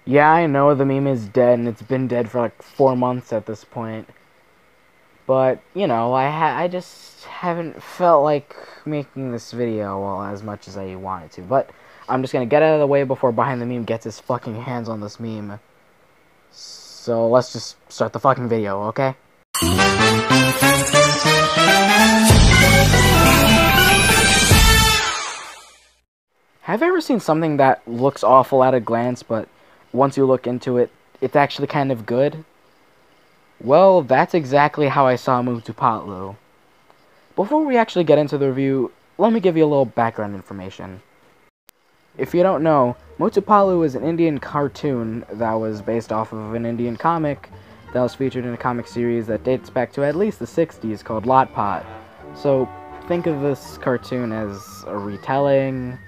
Yeah, I know the meme is dead, and it's been dead for like 4 months at this point. But, you know, I just haven't felt like making this video, well, as much as I wanted to. But I'm just gonna get out of the way before Behind the Meme gets his fucking hands on this meme. So let's just start the fucking video, okay? Have you ever seen something that looks awful at a glance, but once you look into it, it's actually kind of good? Well, that's exactly how I saw Motu Patlu. Before we actually get into the review, let me give you a little background information. If you don't know, Motu Patlu is an Indian cartoon that was based off of an Indian comic that was featured in a comic series that dates back to at least the 60s called Lot Pot. So, think of this cartoon as a retelling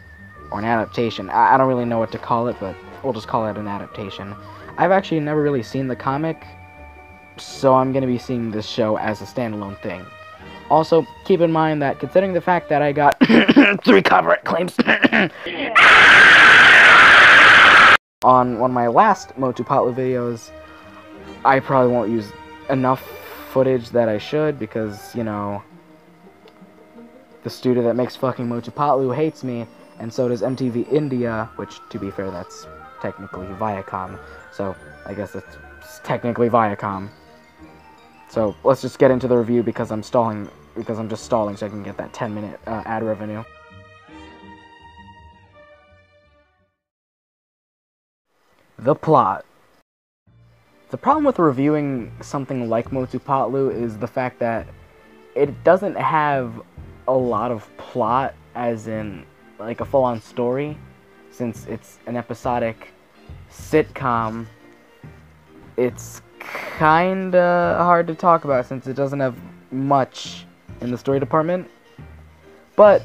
or an adaptation. I don't really know what to call it, but we'll just call it an adaptation. I've actually never really seen the comic, so I'm going to be seeing this show as a standalone thing. Also, keep in mind that considering the fact that I got 3 copyright claims on one of my last Motu Patlu videos, I probably won't use enough footage that I should because, you know, the studio that makes fucking Motu Patlu hates me, and so does MTV India, which, to be fair, that's technically Viacom, so I guess it's technically Viacom. So let's just get into the review because I'm just stalling so I can get that 10-minute ad revenue. The plot. The problem with reviewing something like Motu Patlu is the fact that it doesn't have a lot of plot, as in like a full-on story, since it's an episodic sitcom. It's kinda hard to talk about since it doesn't have much in the story department, but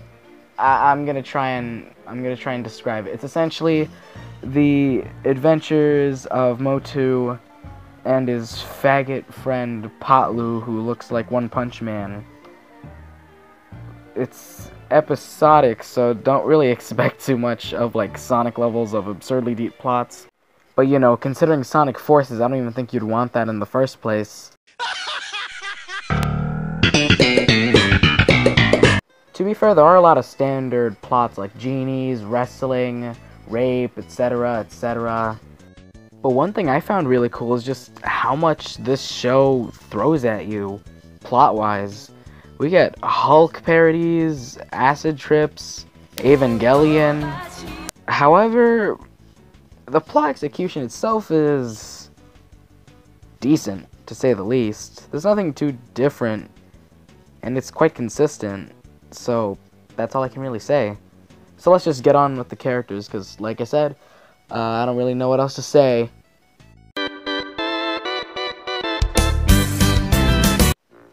I'm gonna try and describe it. It's essentially the adventures of Motu and his faggot friend Patlu, who looks like One Punch Man. It's episodic, so don't really expect too much of like Sonic levels of absurdly deep plots. But you know, considering Sonic Forces, I don't even think you'd want that in the first place. To be fair, there are a lot of standard plots like genies, wrestling, rape, etc., etc. But one thing I found really cool is just how much this show throws at you, plot-wise. We get Hulk parodies, acid trips, Evangelion. However, the plot execution itself is decent, to say the least. There's nothing too different, and it's quite consistent, so that's all I can really say. So let's just get on with the characters, because like I said, I don't really know what else to say.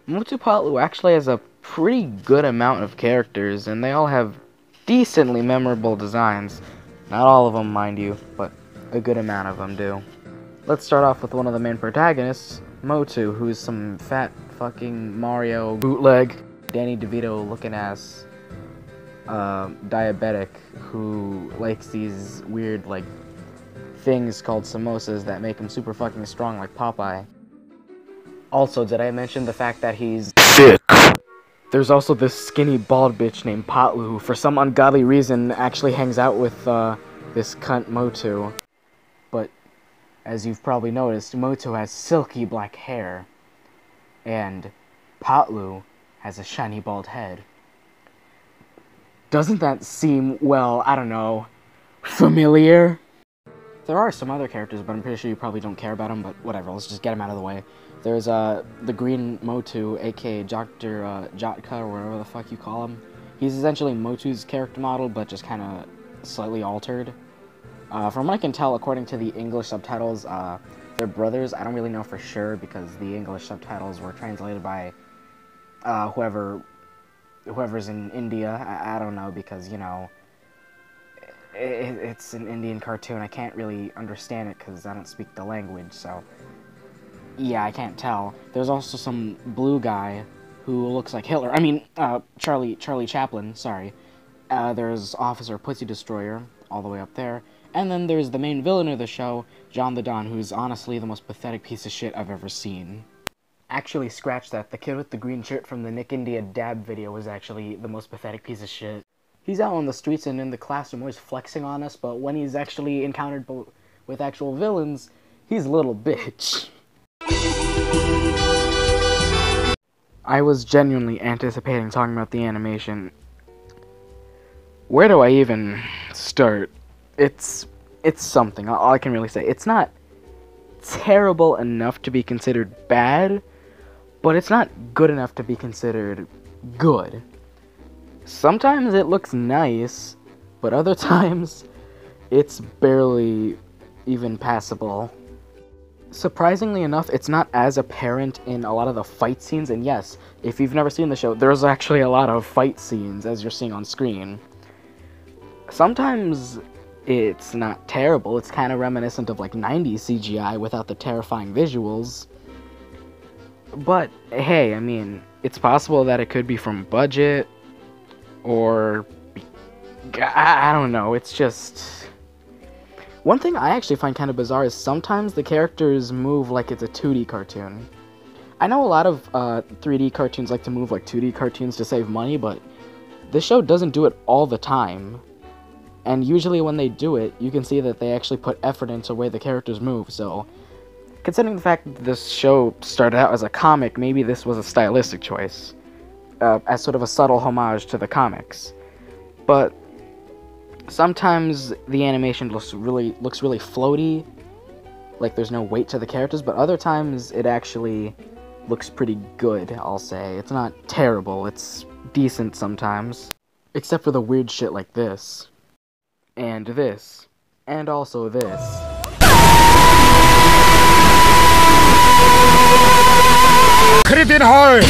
Motu Patlu actually has a pretty good amount of characters, and they all have decently memorable designs. Not all of them, mind you, but a good amount of them do. Let's start off with one of the main protagonists, Motu, who's some fat fucking Mario bootleg, Danny DeVito looking ass diabetic who likes these weird like things called samosas that make him super fucking strong like Popeye. Also, did I mention the fact that he's sick? There's also this skinny bald bitch named Patlu who for some ungodly reason actually hangs out with this cunt Motu. But as you've probably noticed, Motu has silky black hair and Patlu has a shiny bald head. Doesn't that seem, well, I don't know, familiar? There are some other characters, but I'm pretty sure you probably don't care about them, but whatever, let's just get them out of the way. There's the green Motu, aka Dr. Jotka, or whatever the fuck you call him. He's essentially Motu's character model, but just kind of slightly altered. From what I can tell, according to the English subtitles, they're brothers. I don't really know for sure, because the English subtitles were translated by whoever's in India. I don't know, because, you know, it's an Indian cartoon. I can't really understand it because I don't speak the language, so yeah, I can't tell. There's also some blue guy who looks like Hitler. I mean, Charlie Chaplin, sorry. There's Officer Pussy Destroyer, all the way up there. And then there's the main villain of the show, John the Don, who's honestly the most pathetic piece of shit I've ever seen. Actually, scratch that. The kid with the green shirt from the Nick India dab video was actually the most pathetic piece of shit. He's out on the streets and in the classroom always flexing on us, but when he's actually encountered with actual villains, he's a little bitch. I was genuinely anticipating talking about the animation. Where do I even start? It's something. All I can really say. It's not terrible enough to be considered bad, but it's not good enough to be considered good. Sometimes it looks nice, but other times it's barely even passable. Surprisingly enough, it's not as apparent in a lot of the fight scenes, and yes, if you've never seen the show, there's actually a lot of fight scenes as you're seeing on screen. Sometimes it's not terrible, it's kind of reminiscent of like 90s CGI without the terrifying visuals. But hey, I mean, it's possible that it could be from budget, or I don't know, it's just... One thing I actually find kind of bizarre is sometimes the characters move like it's a 2D cartoon. I know a lot of 3D cartoons like to move like 2D cartoons to save money, but this show doesn't do it all the time. And usually when they do it, you can see that they actually put effort into the way the characters move, so... Considering the fact that this show started out as a comic, maybe this was a stylistic choice. As sort of a subtle homage to the comics. But sometimes the animation looks really floaty, like there's no weight to the characters, but other times it actually looks pretty good, I'll say. It's not terrible, it's decent sometimes. Except for the weird shit like this. And this. And also this. Credit hard!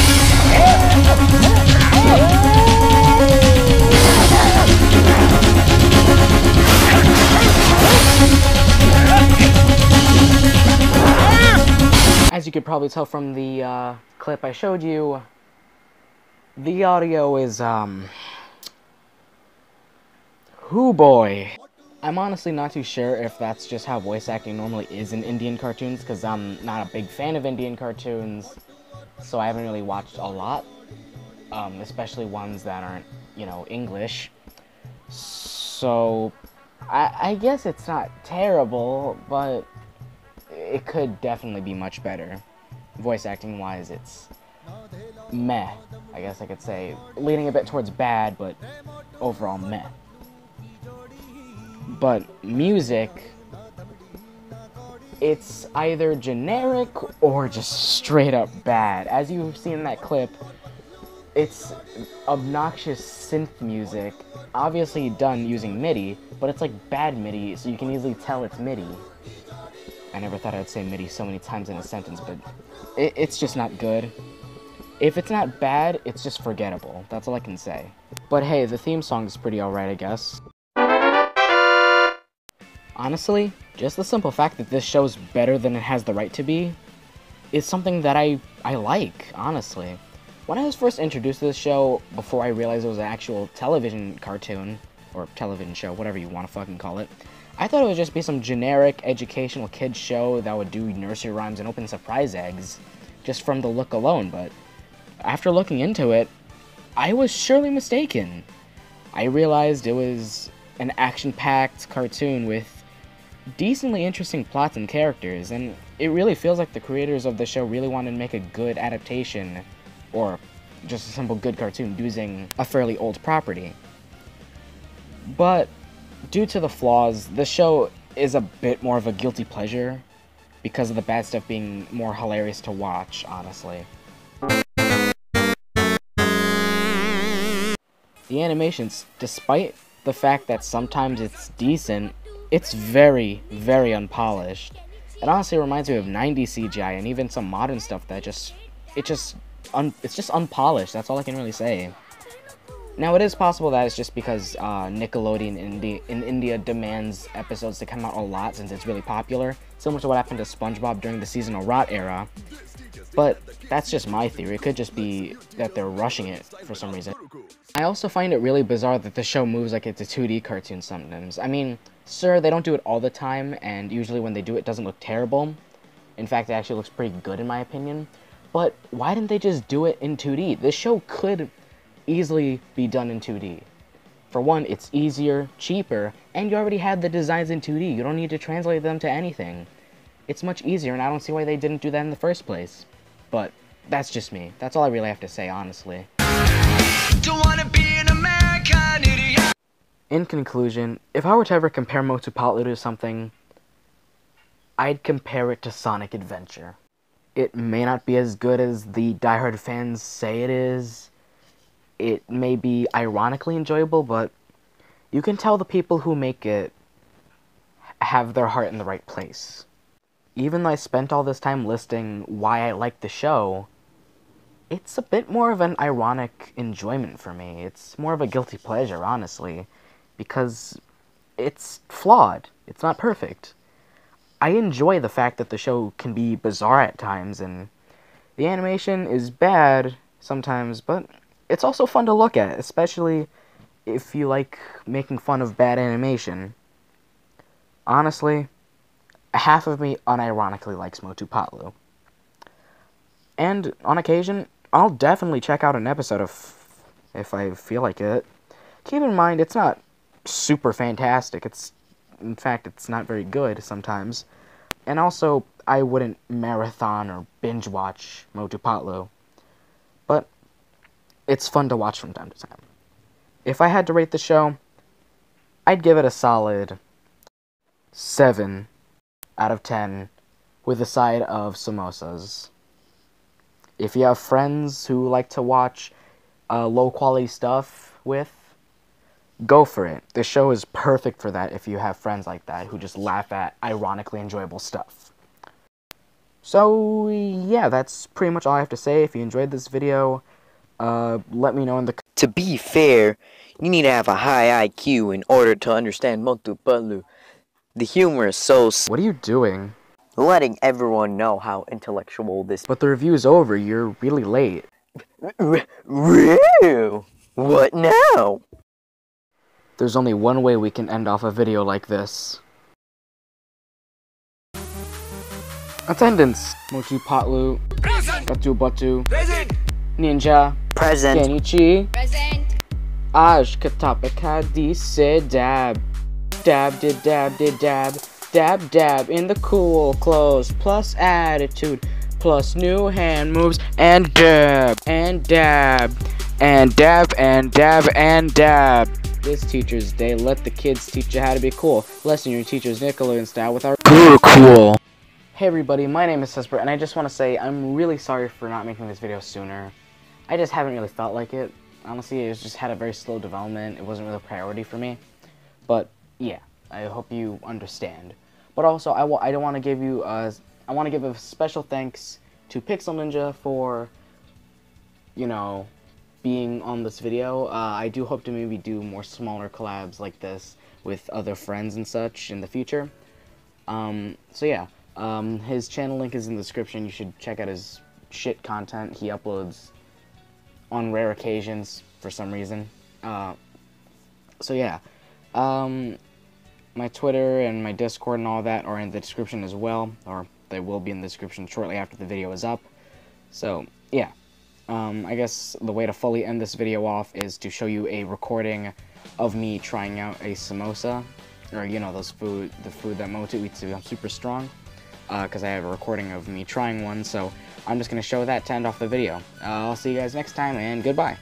As you could probably tell from the clip I showed you, the audio is, hoo boy. I'm honestly not too sure if that's just how voice acting normally is in Indian cartoons, because I'm not a big fan of Indian cartoons, so I haven't really watched a lot, especially ones that aren't, you know, English. So, I guess it's not terrible, but it could definitely be much better. Voice acting wise, it's meh, I guess I could say. Leaning a bit towards bad, but overall meh. But music, it's either generic or just straight up bad. As you've seen in that clip, it's obnoxious synth music, obviously done using MIDI, but it's like bad MIDI, so you can easily tell it's MIDI. I never thought I'd say MIDI so many times in a sentence, but it's just not good. If it's not bad, it's just forgettable. That's all I can say. But hey, the theme song is pretty alright, I guess. Honestly, just the simple fact that this show's better than it has the right to be is something that I like, honestly. When I was first introduced to this show, before I realized it was an actual television cartoon, or television show, whatever you want to fucking call it, I thought it would just be some generic educational kids show that would do nursery rhymes and open surprise eggs, just from the look alone, but after looking into it, I was surely mistaken. I realized it was an action-packed cartoon with decently interesting plots and characters, and it really feels like the creators of the show really wanted to make a good adaptation, or just a simple good cartoon using a fairly old property. But due to the flaws, the show is a bit more of a guilty pleasure because of the bad stuff being more hilarious to watch, honestly. The animations, despite the fact that sometimes it's decent, it's very, very unpolished. It honestly reminds me of 90s CGI and even some modern stuff that it's just unpolished. That's all I can really say. Now, it is possible that it's just because Nickelodeon in India demands episodes to come out a lot since it's really popular, similar to what happened to SpongeBob during the seasonal rot era. But that's just my theory. It could just be that they're rushing it for some reason. I also find it really bizarre that the show moves like it's a 2D cartoon sometimes. I mean, sure, they don't do it all the time, and usually when they do it, it doesn't look terrible. In fact, it actually looks pretty good in my opinion. But why didn't they just do it in 2D? This show could easily be done in 2D. For one, it's easier, cheaper, and you already had the designs in 2D. You don't need to translate them to anything. It's much easier, and I don't see why they didn't do that in the first place. But that's just me. That's all I really have to say, honestly. Don't wanna be an American idiot. In conclusion, if I were to ever compare Motu Patlu to something, I'd compare it to Sonic Adventure. It may not be as good as the diehard fans say it is. It may be ironically enjoyable, but you can tell the people who make it have their heart in the right place. Even though I spent all this time listing why I like the show, it's a bit more of an ironic enjoyment for me. It's more of a guilty pleasure, honestly, because it's flawed. It's not perfect. I enjoy the fact that the show can be bizarre at times, and the animation is bad sometimes, but it's also fun to look at, especially if you like making fun of bad animation. Honestly, half of me unironically likes Motu Patlu. And on occasion, I'll definitely check out an episode if I feel like it. Keep in mind, it's not super fantastic. In fact, it's not very good sometimes. And also, I wouldn't marathon or binge watch Motu Patlu. But it's fun to watch from time to time. If I had to rate the show, I'd give it a solid 7 out of 10 with a side of samosas. If you have friends who like to watch low-quality stuff with, go for it. This show is perfect for that if you have friends like that who just laugh at ironically enjoyable stuff. So, yeah, that's pretty much all I have to say. If you enjoyed this video, let me know in the... To be fair, you need to have a high IQ in order to understand Motu Patlu. The humor is so... What are you doing? Letting everyone know how intellectual this... But the review's over. You're really late. Real? What now? There's only one way we can end off a video like this. Attendance! Motu Patlu. Batu Batu. Present. Ninja. Present. Kenichi. Present. Aj katapaka dise dab. Dab did dab did dab. Dab dab in the cool clothes. Plus attitude. Plus new hand moves. And dab. And dab. And dab and dab and dab. This Teacher's Day, let the kids teach you how to be cool. Lesson your teacher's Nickelodeon style with our cool. Hey everybody, my name is Cesper, and I just want to say I'm really sorry for not making this video sooner. I just haven't really felt like it. Honestly, it's just had a very slow development. It wasn't really a priority for me. But yeah, I hope you understand. But also, I don't want to give you I want to give a special thanks to Pxl Ninja for, you know, being on this video. I do hope to maybe do more smaller collabs like this with other friends and such in the future. So yeah, his channel link is in the description. You should check out his shit content he uploads on rare occasions for some reason. So yeah, my Twitter and my Discord and all that are in the description as well, or they will be in the description shortly after the video is up. So yeah. I guess the way to fully end this video off is to show you a recording of me trying out a samosa, or you know, the food that Motu eats to become super strong, because I have a recording of me trying one, so I'm just going to show that to end off the video. I'll see you guys next time, and goodbye.